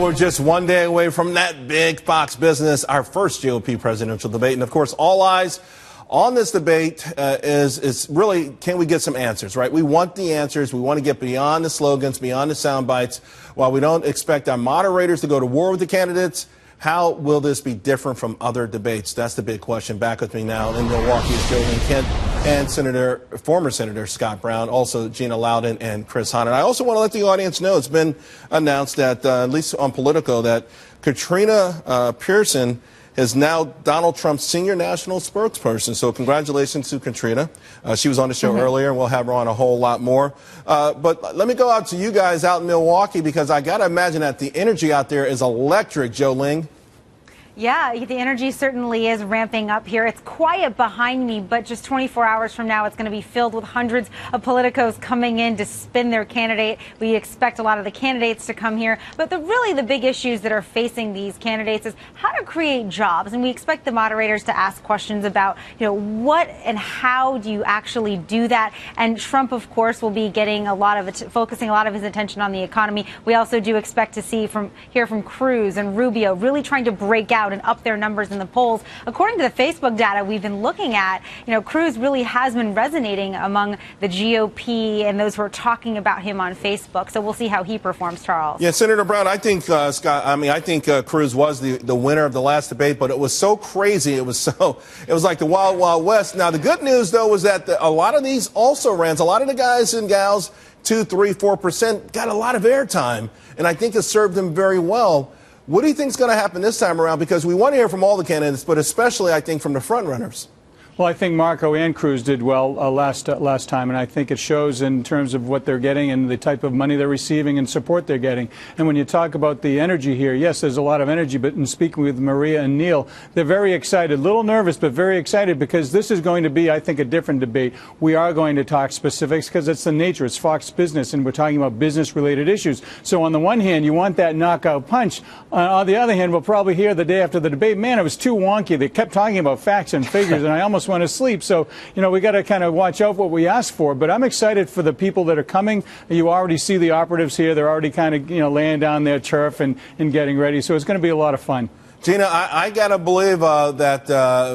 we're just one day away from that big Fox Business, our first GOP presidential debate. And, of course, all eyes on this debate is really, can we get some answers, right? We want the answers. We want to get beyond the slogans, beyond the sound bites. While we don't expect our moderators to go to war with the candidates, how will this be different from other debates? That's the big question. Back with me now in Milwaukee is Ling and former Senator Scott Brown, also Gina Loudon and Chris Hahn. And I also want to let the audience know it's been announced that, at least on Politico, that Katrina Pearson is now Donald Trump's senior national spokesperson. So congratulations to Katrina. She was on the show earlier, and we'll have her on a whole lot more. But let me go out to you guys out in Milwaukee, because I got to imagine that the energy out there is electric, Ling. Yeah, the energy certainly is ramping up here. It's quiet behind me, but just 24 hours from now, it's going to be filled with hundreds of politicos coming in to spin their candidate. We expect a lot of the candidates to come here. But really the big issues that are facing these candidates is how to create jobs. And we expect the moderators to ask questions about, what and how do you actually do that? And Trump, of course, will be getting focusing a lot of his attention on the economy. We also do expect to hear from Cruz and Rubio really trying to break out and up their numbers in the polls. According to the Facebook data we've been looking at, Cruz really has been resonating among the GOP and those who are talking about him on Facebook. So we'll see how he performs, Charles. Yeah, Senator Brown, I think, I think Cruz was the winner of the last debate, but it was so crazy. It was like the Wild Wild West. Now, the good news, though, was that a lot of these also-rans, a lot of the guys and gals, 2%, 3%, 4%, got a lot of airtime, and I think it served them very well. What do you think is going to happen this time around? Because we want to hear from all the candidates, but especially, I think, from the front runners. Well, I think Marco and Cruz did well last time, and I think it shows in terms of what they're getting and the type of money they're receiving and support they're getting. And when you talk about the energy here, yes, there's a lot of energy, but in speaking with Maria and Neil, they're very excited, a little nervous, but very excited, because this is going to be, I think, a different debate. We are going to talk specifics because it's the nature. It's Fox Business, and we're talking about business-related issues. So on the one hand, you want that knockout punch. On the other hand, we'll probably hear the day after the debate, man, it was too wonky. They kept talking about facts and figures, and I almost went to sleep. So, we got to kind of watch out what we ask for. But I'm excited for the people that are coming. You already see the operatives here. They're already kind of, laying down their turf and getting ready. So it's going to be a lot of fun. Gina, I got to believe that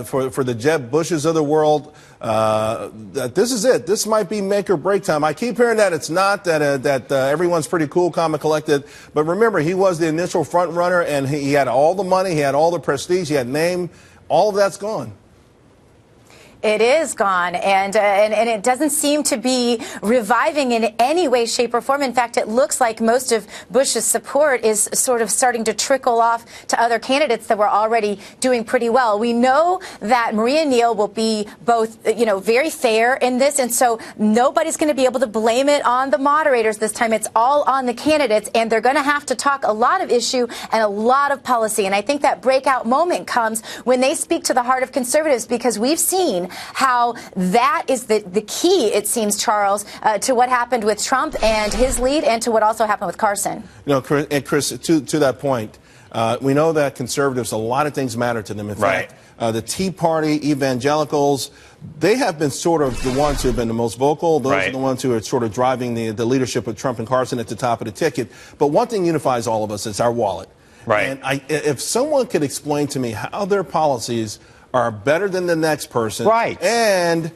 for the Jeb Bushes of the world, that this is it. This might be make or break time. I keep hearing that it's not, that everyone's pretty cool, calm, and collected. But remember, he was the initial front runner, and he had all the money. He had all the prestige. He had name. All of that's gone. It is gone, and it doesn't seem to be reviving in any way, shape, or form. In fact, it looks like most of Bush's support is sort of starting to trickle off to other candidates that were already doing pretty well. We know that Maria and Neil will be both, very fair in this, and so nobody's going to be able to blame it on the moderators this time. It's all on the candidates, and they're going to have to talk a lot of issue and a lot of policy. And I think that breakout moment comes when they speak to the heart of conservatives, because we've seen how that is the key, it seems, Charles, to what happened with Trump and his lead, and to what also happened with Carson. Chris, to that point, we know that conservatives, a lot of things matter to them. In fact, the Tea Party, evangelicals, they have been sort of the ones who have been the most vocal. Those are the ones who are sort of driving the leadership of Trump and Carson at the top of the ticket. But one thing unifies all of us, it's our wallet. And if someone could explain to me how their policies are better than the next person, and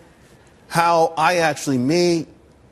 how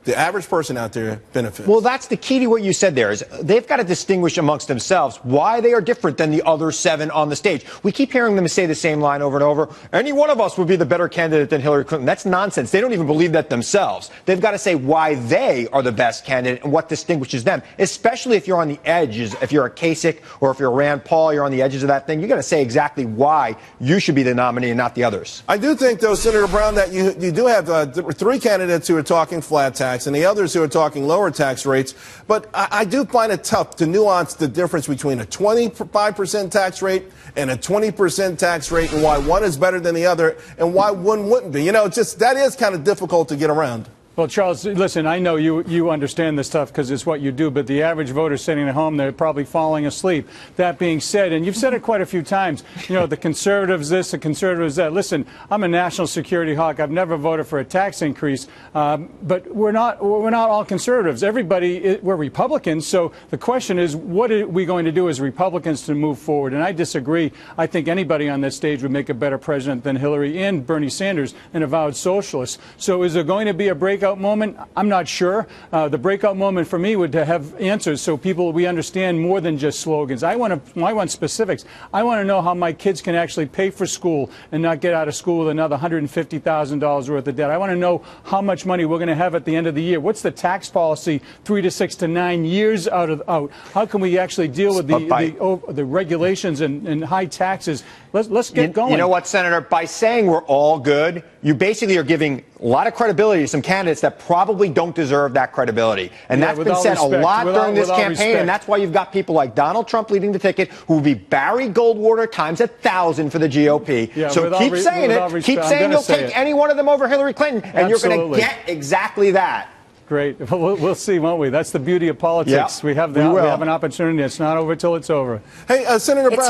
the average person out there benefits. Well, that's the key to what you said there, is they've got to distinguish amongst themselves why they are different than the other 7 on the stage. We keep hearing them say the same line over and over. Any one of us would be the better candidate than Hillary Clinton. That's nonsense. They don't even believe that themselves. They've got to say why they are the best candidate and what distinguishes them, especially if you're on the edges. If you're a Kasich or if you're Rand Paul, you're on the edges of that thing. You've got to say exactly why you should be the nominee and not the others. I do think, though, Senator Brown, that you do have 3 candidates who are talking flat tax, and the others who are talking lower tax rates. But I do find it tough to nuance the difference between a 25% tax rate and a 20% tax rate, and why one is better than the other and why one wouldn't be. That is kind of difficult to get around. Well, Charles, listen, I know you understand this stuff because it's what you do, but the average voter sitting at home, they're probably falling asleep. That being said, and you've said it quite a few times, the conservatives this, the conservatives that. Listen, I'm a national security hawk. I've never voted for a tax increase, but we're not all conservatives. We're Republicans, so the question is, what are we going to do as Republicans to move forward? And I disagree. I think anybody on that stage would make a better president than Hillary and Bernie Sanders, an avowed socialist. So is there going to be a breakout moment? I'm not sure. The breakout moment for me would to have answers so we understand more than just slogans. I want specifics. I want to know how my kids can actually pay for school and not get out of school with another $150,000 worth of debt. I want to know how much money we're going to have at the end of the year. What's the tax policy 3 to 6 to 9 years out? How can we actually deal with the regulations and high taxes? Let's get going. You know what, Senator? By saying we're all good, you basically are giving a lot of credibility to some candidates that probably don't deserve that credibility. And that's been said a lot during this campaign, and that's why you've got people like Donald Trump leading the ticket, who will be Barry Goldwater times 1,000 for the GOP. Yeah, so keep saying it. Keep saying you'll take any one of them over Hillary Clinton, and you're going to get exactly that. Great. We'll see, won't we? That's the beauty of politics. Yeah, we have an opportunity. It's not over till it's over. Hey, Senator Brown.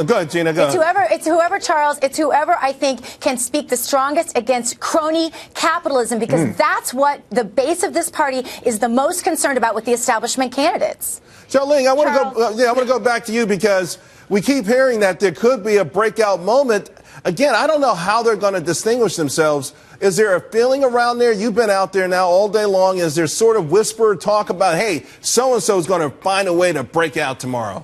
Go ahead, Gina. Go ahead. It's whoever, Charles. It's whoever I think can speak the strongest against crony capitalism, because that's what the base of this party is the most concerned about with the establishment candidates. So, Ling, I want to go back to you because we keep hearing that there could be a breakout moment. Again, I don't know how they're going to distinguish themselves. Is there a feeling around there? You've been out there now all day long. Is there sort of whisper talk about, hey, so-and-so is going to find a way to break out tomorrow?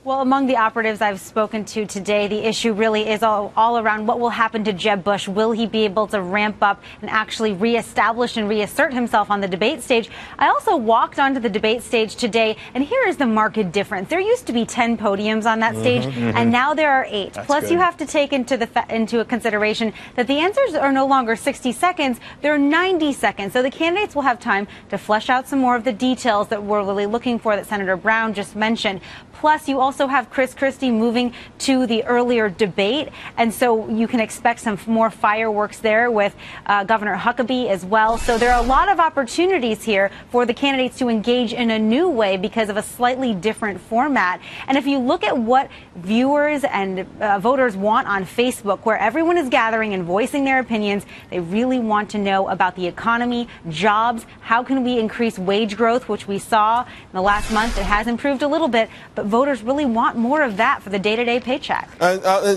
Well, among the operatives I've spoken to today, the issue really is all around what will happen to Jeb Bush. Will he be able to ramp up and actually reestablish and reassert himself on the debate stage? I also walked onto the debate stage today, and here is the marked difference. There used to be 10 podiums on that stage, and now there are 8. That's Plus, good. you have to take into a consideration that the answers are no longer 60 seconds, they're 90 seconds. So the candidates will have time to flesh out some more of the details that we're really looking for that Senator Brown just mentioned. Plus, you also have Chris Christie moving to the earlier debate, and so you can expect some more fireworks there with Governor Huckabee as well. So there are a lot of opportunities here for the candidates to engage in a new way because of a slightly different format. And if you look at what viewers and voters want on Facebook, where everyone is gathering and voicing their opinions, they really want to know about the economy, jobs, how can we increase wage growth, which we saw in the last month. It has improved a little bit, but voters really want more of that for the day-to-day paycheck.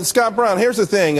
Scott Brown, here's the thing.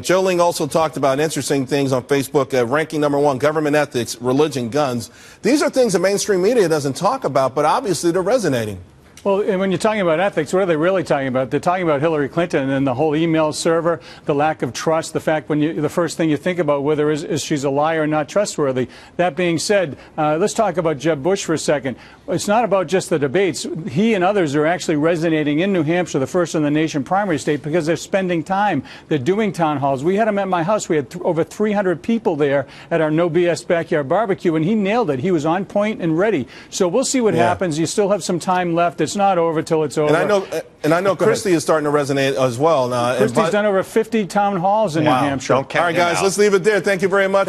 Joe Ling also talked about interesting things on Facebook. Ranking number 1, government ethics, religion, guns. These are things the mainstream media doesn't talk about, but obviously they're resonating. Well, and when you're talking about ethics, what are they really talking about? They're talking about Hillary Clinton and the whole email server, the lack of trust, the fact the first thing you think about whether is she's a liar or not trustworthy. That being said, let's talk about Jeb Bush for a second. It's not about just the debates. He and others are actually resonating in New Hampshire, the first in the nation primary state, because they're spending time. They're doing town halls. We had him at my house. We had over 300 people there at our No BS Backyard Barbecue, and he nailed it. He was on point and ready. So we'll see what happens. You still have some time left. It's not over till it's over. And I know Christie is starting to resonate as well. Christie's done over 50 town halls in New Hampshire. All right, guys, let's leave it there. Thank you very much.